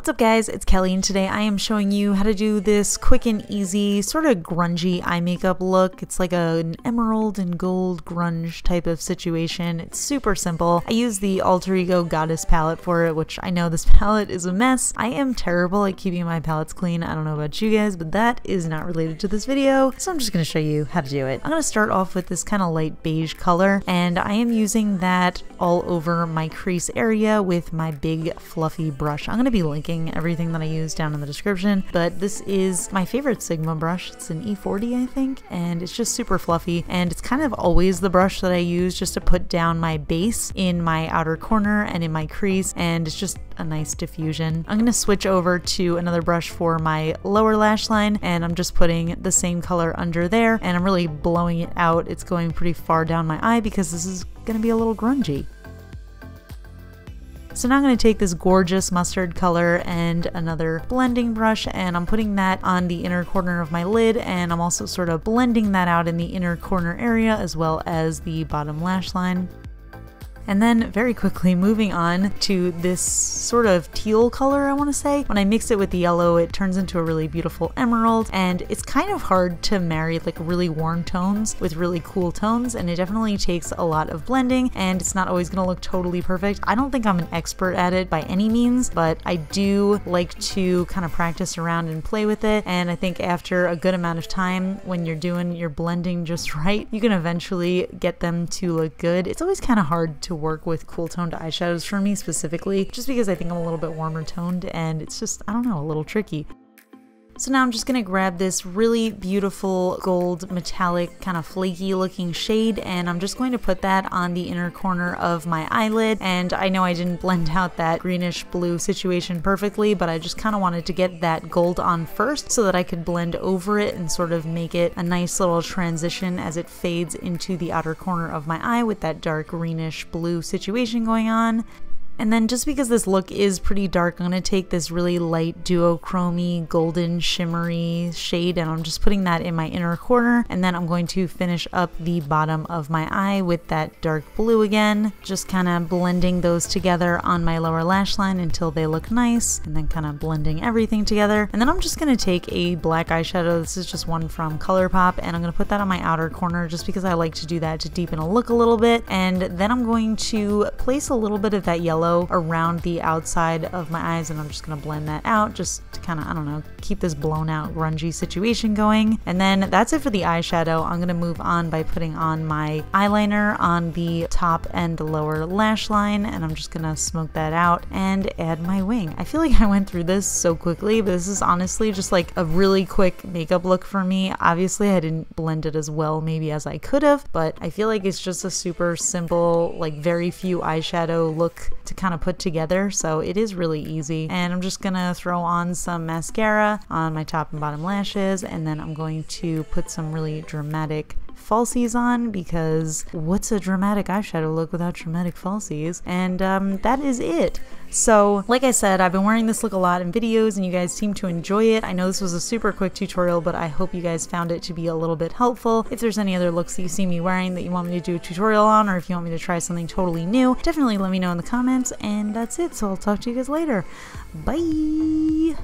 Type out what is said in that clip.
What's up guys, it's Kelly and today I am showing you how to do this quick and easy sort of grungy eye makeup look. It's like an emerald and gold grunge type of situation. It's super simple. I use the Alter Ego Goddess palette for it, which I know this palette is a mess. I am terrible at keeping my palettes clean. I don't know about you guys, but that is not related to this video, so I'm just going to show you how to do it. I'm going to start off with this kind of light beige color, and I am using that all over my crease area with my big fluffy brush. I'm going to be linking everything that I use down in the description, but this is my favorite Sigma brush. It's an E40 I think, and it's just super fluffy, and it's kind of always the brush that I use just to put down my base in my outer corner and in my crease, and it's just a nice diffusion. I'm going to switch over to another brush for my lower lash line, and I'm just putting the same color under there, and I'm really blowing it out. It's going pretty far down my eye because this is going to be a little grungy. So now I'm going to take this gorgeous mustard color and another blending brush, and I'm putting that on the inner corner of my lid, and I'm also sort of blending that out in the inner corner area as well as the bottom lash line. And then very quickly moving on to this sort of teal color, I want to say. When I mix it with the yellow, it turns into a really beautiful emerald, and it's kind of hard to marry like really warm tones with really cool tones, and it definitely takes a lot of blending, and it's not always going to look totally perfect. I don't think I'm an expert at it by any means, but I do like to kind of practice around and play with it, and I think after a good amount of time, when you're doing your blending just right, you can eventually get them to look good. It's always kind of hard to work with cool toned eyeshadows for me specifically, just because I think I'm a little bit warmer toned, and it's just, I don't know, a little tricky. So now I'm just going to grab this really beautiful gold metallic kind of flaky looking shade, and I'm just going to put that on the inner corner of my eyelid. And I know I didn't blend out that greenish blue situation perfectly, but I just kind of wanted to get that gold on first so that I could blend over it and sort of make it a nice little transition as it fades into the outer corner of my eye with that dark greenish blue situation going on. And then just because this look is pretty dark, I'm going to take this really light duochromy golden shimmery shade, and I'm just putting that in my inner corner, and then I'm going to finish up the bottom of my eye with that dark blue again, just kind of blending those together on my lower lash line until they look nice, and then kind of blending everything together. And then I'm just going to take a black eyeshadow. This is just one from ColourPop, and I'm going to put that on my outer corner just because I like to do that to deepen a look a little bit. And then I'm going to place a little bit of that yellow around the outside of my eyes, and I'm just going to blend that out just to kind of, I don't know, keep this blown out grungy situation going. And then that's it for the eyeshadow. I'm going to move on by putting on my eyeliner on the top and the lower lash line, and I'm just going to smoke that out and add my wing. I feel like I went through this so quickly, but this is honestly just like a really quick makeup look for me. Obviously I didn't blend it as well maybe as I could have, but I feel like it's just a super simple, like very few eyeshadow look to kind of put together, so it is really easy. And I'm just gonna throw on some mascara on my top and bottom lashes, and then I'm going to put some really dramatic falsies on, because what's a dramatic eyeshadow look without dramatic falsies? And that is it. So like I said, I've been wearing this look a lot in videos and you guys seem to enjoy it. I know this was a super quick tutorial, but I hope you guys found it to be a little bit helpful. If there's any other looks that you see me wearing that you want me to do a tutorial on, or if you want me to try something totally new, definitely let me know in the comments. And that's it, so I'll talk to you guys later. Bye!